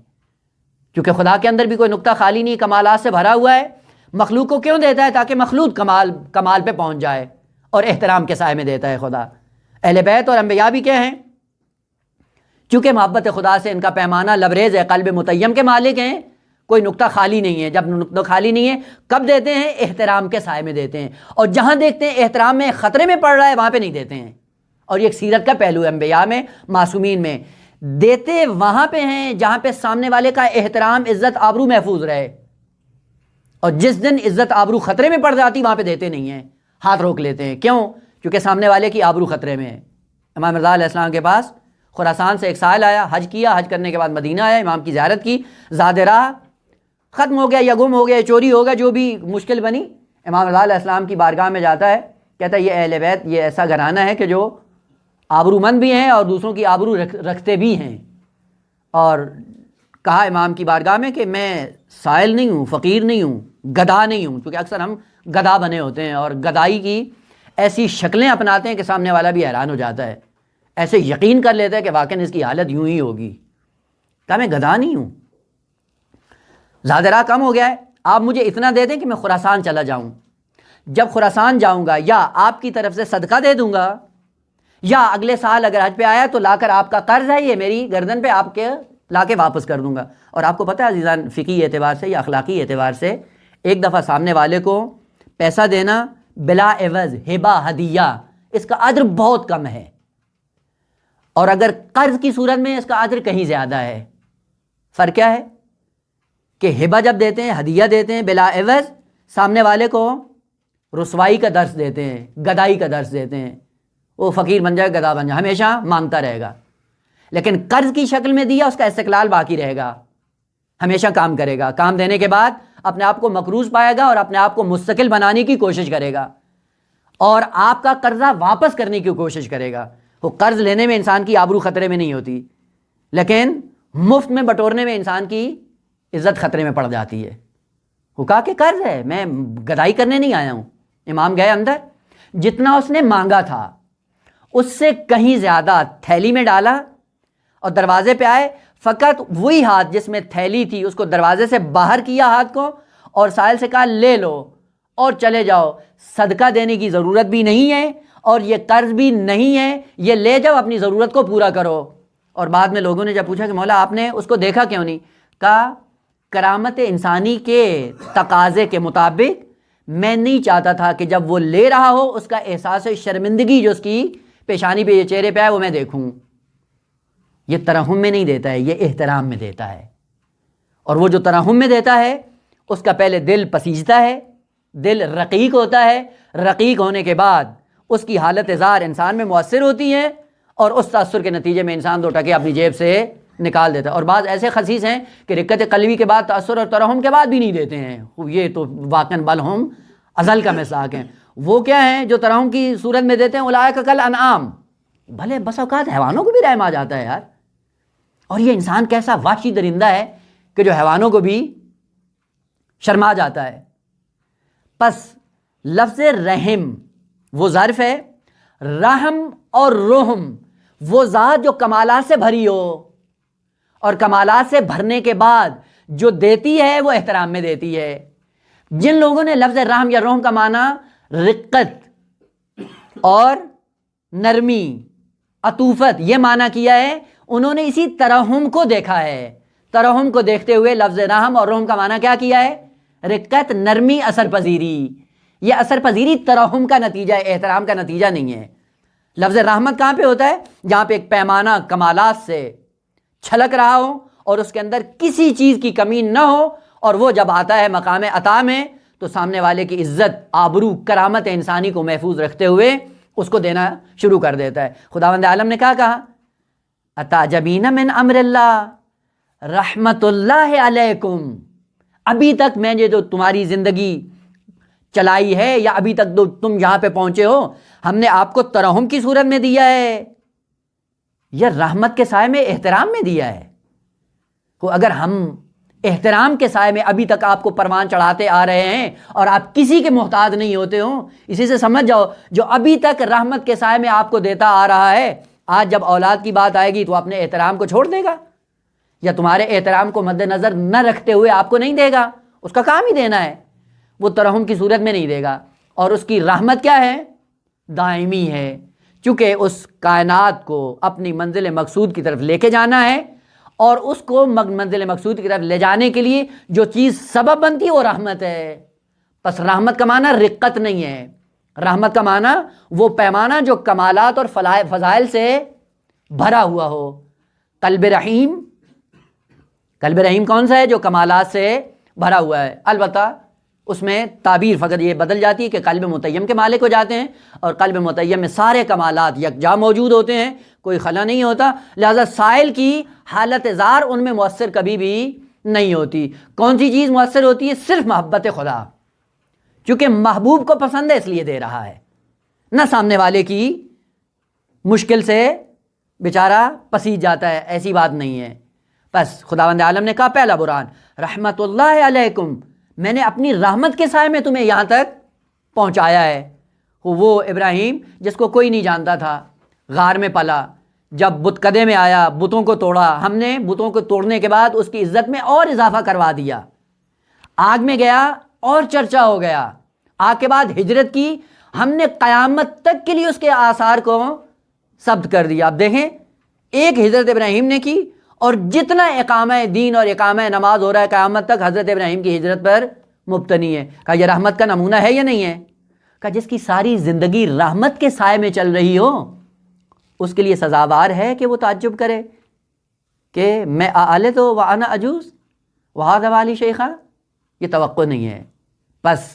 کیونکہ خدا کے اندر بھی کوئی نقطہ خالی نہیں، کمالات سے بھرا ہوا ہے۔ مخلوق کو کیوں دیتا ہے؟ تاکہ مخلوق کمال پہ پہنچ جائے، اور احترام کے سائے میں دیتا ہے خدا۔ اہل بیت اور انبیاء بھی کیا ہیں؟ چونکہ محبت خدا سے ان کا پیمانہ لبریز ہے، قلب متیم کے مالک ہیں، کوئی نقطہ خالی نہیں ہے۔ جب نقطہ خالی نہیں ہے کب دیتے ہیں؟ احترام کے سائے میں دیتے ہیں، اور جہاں دیکھتے ہیں احترام میں خطرے میں پڑ رہا ہے وہاں پہ نہیں دیتے ہیں۔ اور یہ ایک سیرت کا پہلو ہے، انبیاء میں، معصومین میں، دیتے وہاں پہ ہیں جہاں پہ سامنے والے کا احترام، عزت، آبرو محفوظ رہے، اور جس دن عزت آبرو خطرے میں پڑ جاتی وہاں پہ دیتے نہیں ہیں، ہاتھ روک لیتے ہیں۔ کیوں؟ کیونکہ سامنے والے کی آبرو خطرے میں ہے۔ امام رضا علیہ السلام کے پاس خراسان سے ایک سائل آیا، حج کیا، حج کرنے کے بعد مدینہ آیا، امام کی زیارت کی، زاد راہ ختم ہو گیا یا گم ہو گیا، چوری ہو گیا، جو بھی مشکل بنی، امام رضا علیہ السلام کی بارگاہ میں جاتا ہے، کہتا ہے یہ اہل بیت، یہ ایسا گھرانہ ہے کہ جو آبرو مند بھی ہیں اور دوسروں کی آبرو رکھتے بھی ہیں۔ اور کہا امام کی بارگاہ میں کہ میں سائل نہیں ہوں، فقیر نہیں ہوں، گدھا نہیں ہوں، کیونکہ اکثر ہم گدھا بنے ہوتے ہیں اور گدھائی کی ایسی شکلیں اپناتے ہیں کہ سامنے والا بھی حیران ہو جاتا ہے، ایسے یقین کر لیتا ہے کہ واقعی اس کی حالت یوں ہی ہوگی۔ کہا میں گدھا نہیں ہوں، زیادہ راہ کم ہو گیا ہے، آپ مجھے اتنا دے دیں کہ میں خراسان چلا جاؤں، جب خراسان جاؤں گا یا آپ کی طرف سے صدقہ دے دوں گا، یا اگلے سال اگر حج پہ آیا تو لا کر آپ کا قرض ہے یہ میری گردن پہ آپ کے لا کے واپس کر دوں گا۔ اور آپ کو پتہ ہے عزیزان، فقہی اعتبار سے یا اخلاقی اعتبار سے ایک دفعہ سامنے والے کو پیسہ دینا بلا عوض، ہبہ، ہدیہ، اس کا اجر بہت کم ہے، اور اگر قرض کی صورت میں اس کا اجر کہیں زیادہ ہے۔ فرق کیا ہے؟ کہ ہبہ جب دیتے ہیں، ہدیہ دیتے ہیں بلا عوض، سامنے والے کو رسوائی کا درس دیتے ہیں، گدائی کا درس دیتے ہیں، وہ فقیر بن جائے، گدھا بن جائے، ہمیشہ مانگتا رہے گا۔ لیکن قرض کی شکل میں دیا، اس کا استقلال باقی رہے گا، ہمیشہ کام کرے گا، کام دینے کے بعد اپنے آپ کو مقروض پائے گا اور اپنے آپ کو مستقل بنانے کی کوشش کرے گا، اور آپ کا قرضہ واپس کرنے کی کوشش کرے گا۔ وہ قرض لینے میں انسان کی آبرو خطرے میں نہیں ہوتی، لیکن مفت میں بٹورنے میں انسان کی عزت خطرے میں پڑ جاتی ہے۔ وہ کہا کہ قرض ہے، میں گدائی کرنے نہیں آیا ہوں۔ امام گئے اندر، جتنا اس نے مانگا تھا اس سے کہیں زیادہ تھیلی میں ڈالا، اور دروازے پہ آئے، فقط وہی ہاتھ جس میں تھیلی تھی اس کو دروازے سے باہر کیا ہاتھ کو، اور سائل سے کہا لے لو اور چلے جاؤ، صدقہ دینے کی ضرورت بھی نہیں ہے اور یہ قرض بھی نہیں ہے، یہ لے جاؤ، اپنی ضرورت کو پورا کرو۔ اور بعد میں لوگوں نے جب پوچھا کہ مولا آپ نے اس کو دیکھا کیوں نہیں؟ کہا کرامت انسانی کے تقاضے کے مطابق میں نہیں چاہتا تھا کہ جب وہ لے رہا ہو اس کا احساس شرمندگی جو اس کی پیشانی پہ، یہ چہرے پہ ہے، وہ میں دیکھوں۔ یہ ترحم میں نہیں دیتا ہے، یہ احترام میں دیتا ہے، اور وہ جو ترحم میں دیتا ہے اس کا پہلے دل پسیجتا ہے، دل رقیق ہوتا ہے، رقیق ہونے کے بعد اس کی حالت ظاہر انسان میں مؤثر ہوتی ہے، اور اس تاثر کے نتیجے میں انسان 2 ٹکے اپنی جیب سے نکال دیتا ہے۔ اور بعض ایسے خسیس ہیں کہ رقت قلبی کے بعد، تاثر اور ترحم کے بعد بھی نہیں دیتے ہیں، یہ تو واقعاً بل ہم ازل کا مصداق ہیں۔ وہ کیا ہیں جو ترحم کی صورت میں دیتے ہیں؟ اولئک کل انعام، بھلے بس اوقات حیوانوں کو بھی رحم آ جاتا ہے یار۔ اور یہ انسان کیسا وحشی درندہ ہے کہ جو حیوانوں کو بھی شرما جاتا ہے۔ پس لفظ رحم وہ ظرف ہے، رحم اور رحم وہ ذات جو کمالات سے بھری ہو، اور کمالات سے بھرنے کے بعد جو دیتی ہے وہ احترام میں دیتی ہے۔ جن لوگوں نے لفظ رحم یا رحم کا معنی رقت اور نرمی، عطوفت یہ معنی کیا ہے، انہوں نے اسی ترحم کو دیکھا ہے۔ ترحم کو دیکھتے ہوئے لفظ رحم اور رحم کا معنی کیا کیا ہے؟ رقت، نرمی، اثر پذیری۔ یہ اثر پذیری ترحم کا نتیجہ ہے، احترام کا نتیجہ نہیں ہے۔ لفظ رحمت کہاں پہ ہوتا ہے؟ جہاں پہ ایک پیمانہ کمالات سے چھلک رہا ہو اور اس کے اندر کسی چیز کی کمی نہ ہو، اور وہ جب آتا ہے مقام عطا میں تو سامنے والے کی عزت، آبرو، کرامت انسانی کو محفوظ رکھتے ہوئے اس کو دینا شروع کر دیتا ہے۔ خداوند عالم نے کہا اتعجبین من امر اللہ رحمت اللہ علیکم، ابھی تک میں نے جو تمہاری زندگی چلائی ہے، یا ابھی تک جو تم یہاں پہ پہنچے ہو، ہم نے آپ کو ترحم کی صورت میں دیا ہے یا رحمت کے سائے میں، احترام میں دیا ہے؟ تو اگر ہم احترام کے سائے میں ابھی تک آپ کو پروان چڑھاتے آ رہے ہیں اور آپ کسی کے محتاج نہیں ہوتے ہوں، اسی سے سمجھ جاؤ جو ابھی تک رحمت کے سائے میں آپ کو دیتا آ رہا ہے، آج جب اولاد کی بات آئے گی تو اپنے احترام کو چھوڑ دے گا۔ یا تمہارے احترام کو مد نظر نہ رکھتے ہوئے آپ کو نہیں دے گا، اس کا کام ہی دینا ہے، وہ ترحم کی صورت میں نہیں دے گا۔ اور اس کی رحمت کیا ہے؟ دائمی ہے، چونکہ اس کائنات کو اپنی منزل مقصود کی طرف لے کے جانا ہے، اور اس کو منزل مقصود کی طرف لے جانے کے لیے جو چیز سبب بنتی ہے وہ رحمت ہے۔ پس رحمت کا معنی رقت نہیں ہے، رحمت کا معنی وہ پیمانہ جو کمالات اور فضائل سے بھرا ہوا ہو۔ قلب رحیم، قلب رحیم کون سا ہے؟ جو کمالات سے بھرا ہوا ہے۔ البتہ اس میں تعبیر فقط یہ بدل جاتی ہے کہ قلب متیم کے مالک ہو جاتے ہیں، اور قلب متیم میں سارے کمالات یکجا موجود ہوتے ہیں، کوئی خلا نہیں ہوتا، لہذا سائل کی حالت زار ان میں مؤثر کبھی بھی نہیں ہوتی۔ کون سی چیز مؤثر ہوتی ہے؟ صرف محبت خدا، چونکہ محبوب کو پسند ہے اس لیے دے رہا ہے، نہ سامنے والے کی مشکل سے بیچارہ پسیج جاتا ہے، ایسی بات نہیں ہے۔ بس خداوند عالم نے کہا پہلا برہان رحمت اللہ علیکم، میں نے اپنی رحمت کے سائے میں تمہیں یہاں تک پہنچایا ہے۔ وہ ابراہیم جس کو کوئی نہیں جانتا تھا، غار میں پلا، جب بت کدے میں آیا بتوں کو توڑا، ہم نے بتوں کو توڑنے کے بعد اس کی عزت میں اور اضافہ کروا دیا، آگ میں گیا اور چرچا ہو گیا، آگ کے بعد ہجرت کی، ہم نے قیامت تک کے لیے اس کے آثار کو ثبت کر دیا۔ اب دیکھیں ایک ہجرت ابراہیم نے کی، اور جتنا اقامہ دین اور اقامہ نماز ہو رہا ہے قیامت تک حضرت ابراہیم کی ہجرت پر مبتنی ہے۔ کہا یہ رحمت کا نمونہ ہے یا نہیں ہے؟ کہا جس کی ساری زندگی رحمت کے سائے میں چل رہی ہو اس کے لیے سزاوار ہے کہ وہ تعجب کرے کہ میں آلت و انا عجوز وہذا والی شیخا، یہ توقع نہیں ہے۔ بس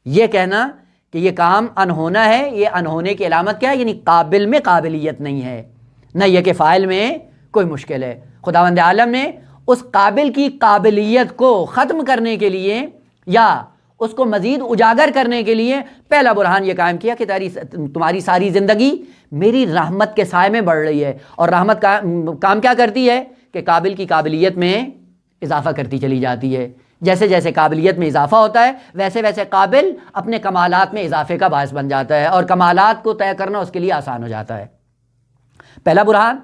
یہ کہنا کہ یہ کام انہونا ہے، یہ انہونے کی علامت کیا ہے؟ یعنی قابل میں قابلیت نہیں ہے، نہ یہ کہ فاعل میں کوئی مشکل ہے۔ خداوند عالم نے اس قابل کی قابلیت کو ختم کرنے کے لیے یا اس کو مزید اجاگر کرنے کے لیے پہلا برہان یہ قائم کیا کہ تمہاری ساری زندگی میری رحمت کے سائے میں بڑھ رہی ہے، اور رحمت کا کام کیا کرتی ہے کہ قابل کی قابلیت میں اضافہ کرتی چلی جاتی ہے۔ جیسے جیسے قابلیت میں اضافہ ہوتا ہے ویسے ویسے قابل اپنے کمالات میں اضافے کا باعث بن جاتا ہے، اور کمالات کو طے کرنا اس کے لیے آسان ہو جاتا ہے۔ پہلا برہان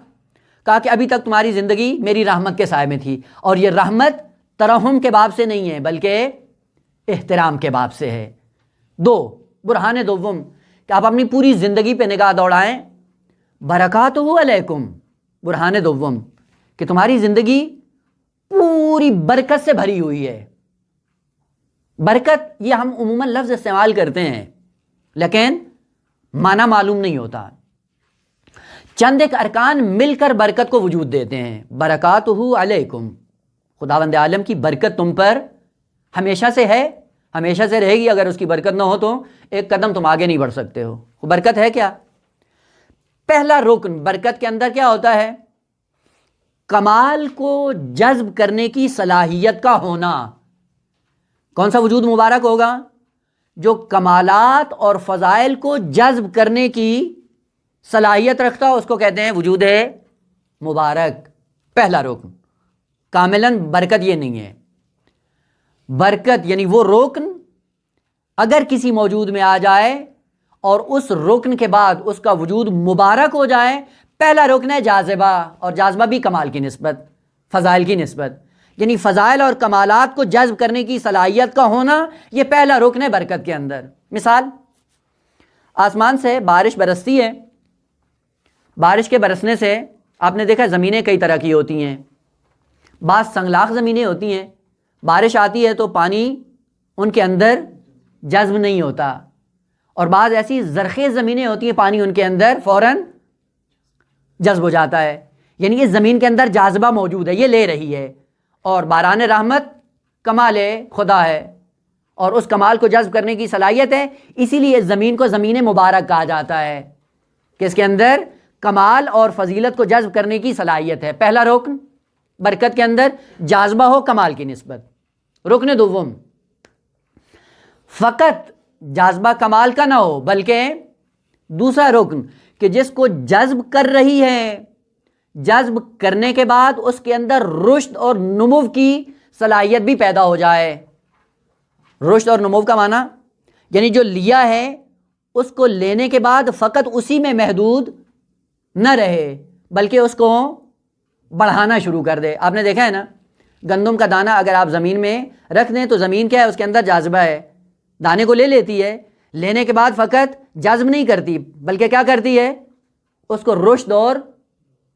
کہا کہ ابھی تک تمہاری زندگی میری رحمت کے سائے میں تھی، اور یہ رحمت ترحم کے باب سے نہیں ہے بلکہ احترام کے باب سے ہے۔ دو برہان دوم کہ آپ اپنی پوری زندگی پہ نگاہ دوڑائیں، برکاتہ علیکم، برہان دوم کہ تمہاری زندگی پوری برکت سے بھری ہوئی ہے۔ برکت یہ ہم عموماً لفظ استعمال کرتے ہیں لیکن معنی معلوم نہیں ہوتا، چند ایک ارکان مل کر برکت کو وجود دیتے ہیں۔ برکاتہ علیکم، خداوند عالم کی برکت تم پر ہمیشہ سے ہے، ہمیشہ سے رہے گی۔ اگر اس کی برکت نہ ہو تو ایک قدم تم آگے نہیں بڑھ سکتے ہو۔ برکت ہے کیا؟ پہلا رکن برکت کے اندر کیا ہوتا ہے؟ کمال کو جذب کرنے کی صلاحیت کا ہونا۔ کون سا وجود مبارک ہوگا؟ جو کمالات اور فضائل کو جذب کرنے کی صلاحیت رکھتا ہو اس کو کہتے ہیں وجود مبارک۔ پہلا رکن کاملاً برکت یہ نہیں ہے۔ برکت یعنی وہ رکن اگر کسی موجود میں آ جائے اور اس رکن کے بعد اس کا وجود مبارک ہو جائے، پہلا رکن ہے جاذبہ، اور جاذبہ بھی کمال کی نسبت، فضائل کی نسبت، یعنی فضائل اور کمالات کو جذب کرنے کی صلاحیت کا ہونا، یہ پہلا رکن ہے برکت کے اندر۔ مثال، آسمان سے بارش برستی ہے، بارش کے برسنے سے آپ نے دیکھا زمینیں کئی طرح کی ہوتی ہیں، بعض سنگلاخ زمینیں ہوتی ہیں، بارش آتی ہے تو پانی ان کے اندر جذب نہیں ہوتا، اور بعض ایسی زرخیز زمینیں ہوتی ہیں پانی ان کے اندر فوراً جذب ہو جاتا ہے، یعنی یہ زمین کے اندر جاذبہ موجود ہے، یہ لے رہی ہے، اور باران رحمت کمال خدا ہے اور اس کمال کو جذب کرنے کی صلاحیت ہے، اسی لیے زمین کو زمین مبارک کہا جاتا ہے کہ اس کے اندر کمال اور فضیلت کو جذب کرنے کی صلاحیت ہے۔ پہلا رکن برکت کے اندر جاذبہ ہو کمال کی نسبت۔ رکن دوم، فقط جاذبہ کمال کا نہ ہو بلکہ دوسرا رکن کہ جس کو جذب کر رہی ہے، جذب کرنے کے بعد اس کے اندر رشد اور نمو کی صلاحیت بھی پیدا ہو جائے۔ رشد اور نمو کا معنی یعنی جو لیا ہے اس کو لینے کے بعد فقط اسی میں محدود نہ رہے بلکہ اس کو بڑھانا شروع کر دے. آپ نے دیکھا ہے نا گندم کا دانہ اگر آپ زمین میں رکھ دیں تو زمین کیا ہے, اس کے اندر جاذبہ ہے, دانے کو لے لیتی ہے, لینے کے بعد فقط جذب نہیں کرتی بلکہ کیا کرتی ہے, اس کو رشد اور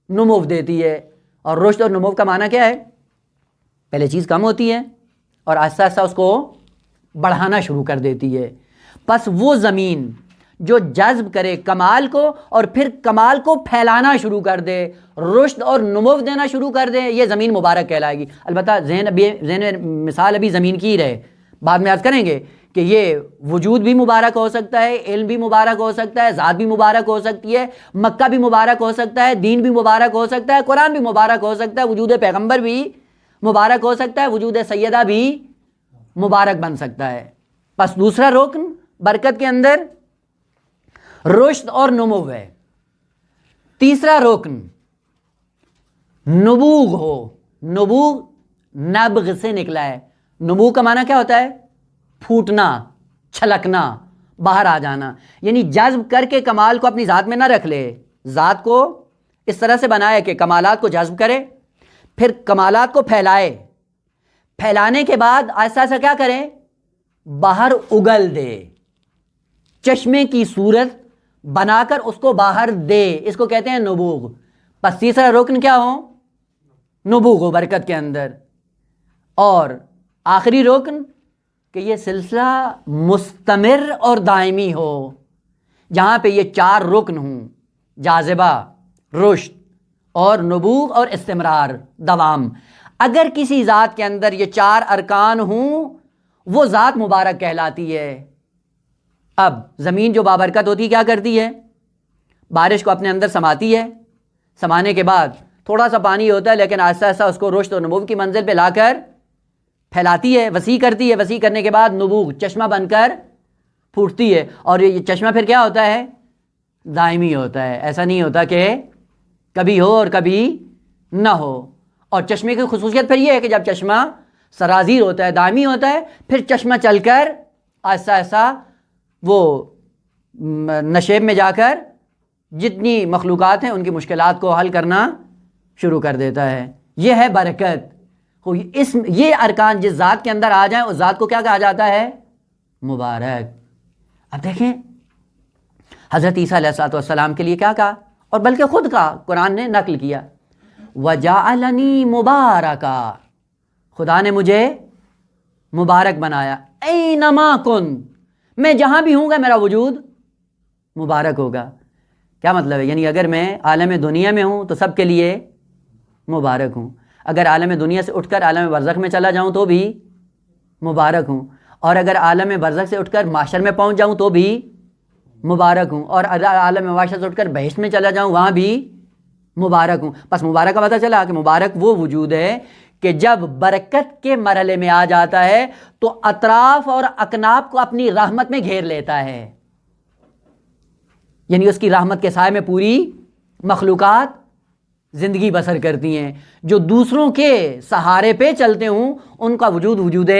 نمو دیتی ہے. اور رشد اور نمو کا معنی کیا ہے, پہلے چیز کم ہوتی ہے اور آہستہ آہستہ اس کو بڑھانا شروع کر دیتی ہے. پس وہ زمین جو جذب کرے کمال کو اور پھر کمال کو پھیلانا شروع کر دے, رشد اور نمو دینا شروع کر دے, یہ زمین مبارک کہلائے گی. البتہ ذہن مثال ابھی زمین کی ہی رہے, بعد میں عرض کریں گے کہ یہ وجود بھی مبارک ہو سکتا ہے, علم بھی مبارک ہو سکتا ہے, ذات بھی مبارک ہو سکتی ہے, مکہ بھی مبارک ہو سکتا ہے, دین بھی مبارک ہو سکتا ہے, قرآن بھی مبارک ہو سکتا ہے, وجود پیغمبر بھی مبارک ہو سکتا ہے, وجود سیدہ بھی مبارک بن سکتا ہے. پس دوسرا رکن برکت کے اندر رشد اور نمو ہے. تیسرا رکن نبوغ ہو. نبوغ نبغ سے نکلا ہے. نبوغ کا معنی کیا ہوتا ہے, پھوٹنا, چھلکنا, باہر آ جانا. یعنی جذب کر کے کمال کو اپنی ذات میں نہ رکھ لے, ذات کو اس طرح سے بنائے کہ کمالات کو جذب کرے, پھر کمالات کو پھیلائے, پھیلانے کے بعد آہستہ آہستہ کیا کرے, باہر اگل دے, چشمے کی صورت بنا کر اس کو باہر دے. اس کو کہتے ہیں نبوغ. پس تیسرا رکن کیا ہو, نبوغ ہو برکت کے اندر. اور آخری رکن کہ یہ سلسلہ مستمر اور دائمی ہو, جہاں پہ یہ چار رکن ہوں, جاذبہ, رشد اور نبوغ اور استمرار, دوام. اگر کسی ذات کے اندر یہ چار ارکان ہوں وہ ذات مبارک کہلاتی ہے. اب زمین جو بابرکت ہوتی کیا کرتی ہے, بارش کو اپنے اندر سماتی ہے, سمانے کے بعد تھوڑا سا پانی ہوتا ہے لیکن آہستہ آہستہ اس کو رشد اور نبوغ کی منزل پہ لا کر پھیلاتی ہے, وسیع کرتی ہے. وسیع کرنے کے بعد نبوغ چشمہ بن کر پھوٹتی ہے, اور یہ چشمہ پھر کیا ہوتا ہے, دائمی ہوتا ہے. ایسا نہیں ہوتا کہ کبھی ہو اور کبھی نہ ہو. اور چشمے کی خصوصیت پھر یہ ہے کہ جب چشمہ سرازیر ہوتا ہے, دائمی ہوتا ہے, پھر چشمہ چل کر آہستہ آہستہ وہ نشیب میں جا کر جتنی مخلوقات ہیں ان کی مشکلات کو حل کرنا شروع کر دیتا ہے. یہ ہے برکت. یہ ارکان جس ذات کے اندر آ جائیں اس ذات کو کیا کہا جاتا ہے, مبارک. اب دیکھیں حضرت عیسیٰ علیہ السلام کے لیے کیا کہا, اور بلکہ خود کہا, قرآن نے نقل کیا, وَجَعَلَنِي مُبَارَكًا, خدا نے مجھے مبارک بنایا. اَيْنَمَا كُنْتُ, میں جہاں بھی ہوں گا میرا وجود مبارک ہوگا. کیا مطلب ہے, یعنی اگر میں عالم دنیا میں ہوں تو سب کے لیے مبارک ہوں, اگر عالم دنیا سے اٹھ کر عالم برزخ میں چلا جاؤں تو بھی مبارک ہوں, اور اگر عالم برزخ سے اٹھ کر معاشر میں پہنچ جاؤں تو بھی مبارک ہوں, اور اگر عالم معاشر سے اٹھ کر بہشت میں چلا جاؤں وہاں بھی مبارک ہوں. پس مبارک کا پتہ چلا کہ مبارک وہ وجود ہے کہ جب برکت کے مرحلے میں آ جاتا ہے تو اطراف اور اکناف کو اپنی رحمت میں گھیر لیتا ہے. یعنی اس کی رحمت کے سائے میں پوری مخلوقات زندگی بسر کرتی ہیں. جو دوسروں کے سہارے پہ چلتے ہوں ان کا وجود وجود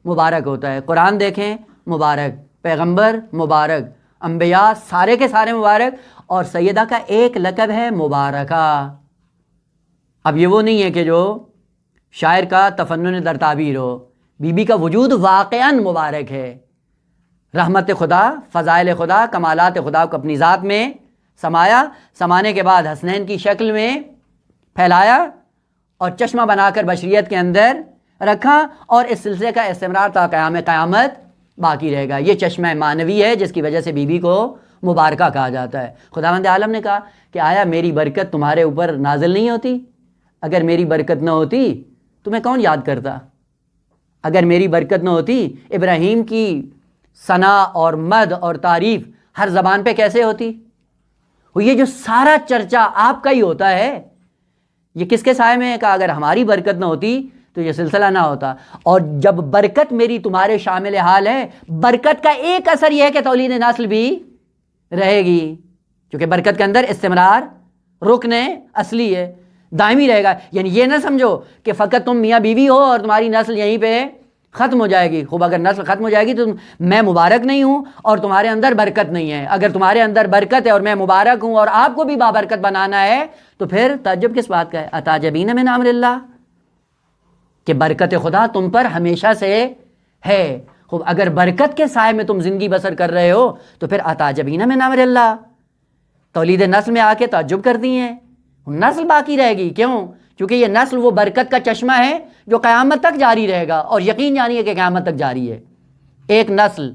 مبارک ہوتا ہے. قرآن دیکھیں مبارک, پیغمبر مبارک, انبیاء سارے کے سارے مبارک, اور سیدہ کا ایک لقب ہے مبارکہ. اب یہ وہ نہیں ہے کہ جو شاعر کا تفنن در تعبیر ہو, بی بی کا وجود واقعاً مبارک ہے. رحمت خدا, فضائل خدا, کمالات خدا کو اپنی ذات میں سمایا, سمانے کے بعد حسنین کی شکل میں پھیلایا اور چشمہ بنا کر بشریت کے اندر رکھا, اور اس سلسلے کا استمرار تا قیام قیامت باقی رہے گا. یہ چشمہ معنوی ہے جس کی وجہ سے بی بی کو مبارکہ کہا جاتا ہے. خداوند عالم نے کہا کہ آیا میری برکت تمہارے اوپر نازل نہیں ہوتی؟ اگر میری برکت نہ ہوتی تمہیں کون یاد کرتا؟ اگر میری برکت نہ ہوتی ابراہیم کی ثنا اور مد اور تعریف ہر زبان پہ کیسے ہوتی؟ یہ جو سارا چرچا آپ کا ہی ہوتا ہے, یہ کس کے سائے میں ہے؟ کہ اگر ہماری برکت نہ ہوتی تو یہ سلسلہ نہ ہوتا. اور جب برکت میری تمہارے شامل حال ہے, برکت کا ایک اثر یہ ہے کہ تولید نسل بھی رہے گی, کیونکہ برکت کے اندر استمرار رکن اصلی ہے, دائمی رہے گا. یعنی یہ نہ سمجھو کہ فقط تم میاں بیوی ہو اور تمہاری نسل یہیں پہ ختم ہو جائے گی. خوب اگر نسل ختم ہو جائے گی تو میں مبارک نہیں ہوں اور تمہارے اندر برکت نہیں ہے. اگر تمہارے اندر برکت ہے اور میں مبارک ہوں اور آپ کو بھی بابرکت بنانا ہے تو پھر تعجب کس بات کا ہے؟ اتعجبین من امر اللہ، کہ برکت خدا تم پر ہمیشہ سے ہے. خوب اگر برکت کے سائے میں تم زندگی بسر کر رہے ہو تو پھر اتعجبین من امر اللہ. تولید نسل میں آ کے تعجب کرتی ہیں، نسل باقی رہے گی. کیوں؟ کیونکہ یہ نسل وہ برکت کا چشمہ ہے جو قیامت تک جاری رہے گا، اور یقین جانیے کہ قیامت تک جاری ہے. ایک نسل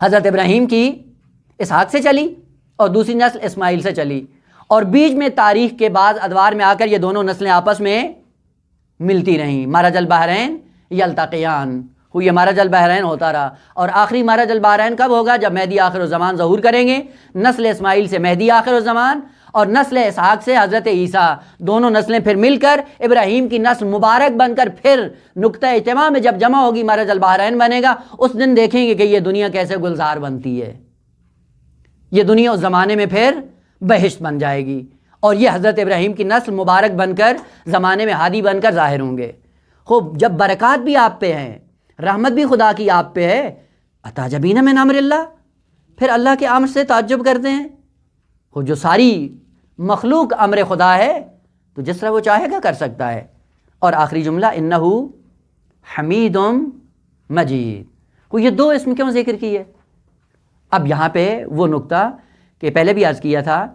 حضرت ابراہیم کی اسحاق سے چلی اور دوسری نسل اسماعیل سے چلی، اور بیچ میں تاریخ کے بعض ادوار میں آ کر یہ دونوں نسلیں آپس میں ملتی رہیں. مرج البحرین یلتقیان، یہ مرج البحرین ہوتا رہا. اور آخری مرج البحرین کب ہوگا؟ جب مہدی آخر الزمان ظہور کریں گے. نسل اسماعیل سے مہدی آخر الزمان اور نسل اسحاق سے حضرت عیسیٰ، دونوں نسلیں پھر مل کر ابراہیم کی نسل مبارک بن کر پھر نقطہ اجتماع میں جب جمع ہوگی مرج البحرین بنے گا. اس دن دیکھیں گے کہ یہ دنیا کیسے گلزار بنتی ہے. یہ دنیا اس زمانے میں پھر بہشت بن جائے گی، اور یہ حضرت ابراہیم کی نسل مبارک بن کر زمانے میں ہادی بن کر ظاہر ہوں گے. خوب جب برکات بھی آپ پہ ہیں، رحمت بھی خدا کی آپ پہ ہے، اتعجبین من امر اللہ، پھر اللہ کے امر سے تعجب کرتے ہیں. وہ جو ساری مخلوق امر خدا ہے تو جس طرح وہ چاہے گا کر سکتا ہے. اور آخری جملہ انہ حمید مجید. وہ یہ دو اسم کیوں ذکر کی ہے؟ اب یہاں پہ وہ نقطہ کہ پہلے بھی عرض کیا تھا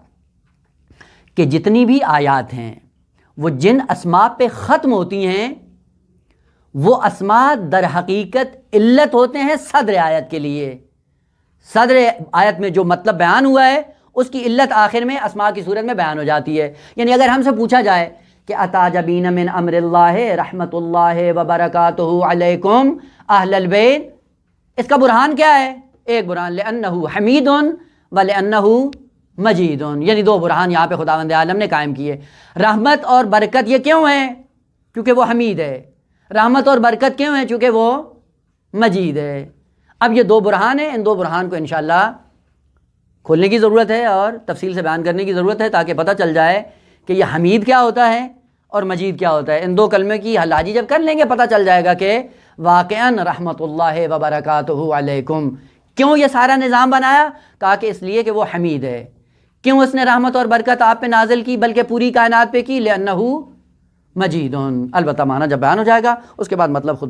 کہ جتنی بھی آیات ہیں وہ جن اسماء پہ ختم ہوتی ہیں وہ اسماء در حقیقت علت ہوتے ہیں صدر آیت کے لیے. صدر آیت میں جو مطلب بیان ہوا ہے اس کی علت آخر میں اسماء کی صورت میں بیان ہو جاتی ہے. یعنی اگر ہم سے پوچھا جائے کہ اتعجبین من امر اللہ رحمت اللہ وبرکاتہ علیکم اہل البیت، اس کا برہان کیا ہے؟ ایک برہان لأنہ حمید ولأنہ مجید، یعنی دو برہان یہاں پہ خداوند عالم نے قائم کیے. رحمت اور برکت یہ کیوں ہے؟ کیونکہ وہ حمید ہے. رحمت اور برکت کیوں ہے؟ چونکہ وہ مجید ہے. اب یہ دو برہان ہیں، ان دو برہان کو انشاءاللہ کھولنے کی ضرورت ہے اور تفصیل سے بیان کرنے کی ضرورت ہے تاکہ پتہ چل جائے کہ یہ حمید کیا ہوتا ہے اور مجید کیا ہوتا ہے. ان دو کلمے کی حلاجی جب کر لیں گے پتہ چل جائے گا کہ واقعاً رحمت اللہ وبرکاتہ علیکم کیوں یہ سارا نظام بنایا. کہا کہ اس لیے کہ وہ حمید ہے. کیوں اس نے رحمت اور برکت آپ پہ نازل کی بلکہ پوری کائنات پہ کی؟ لأنہ مجید. البتہ معنی جب بیان ہو جائے گا اس کے بعد مطلب خود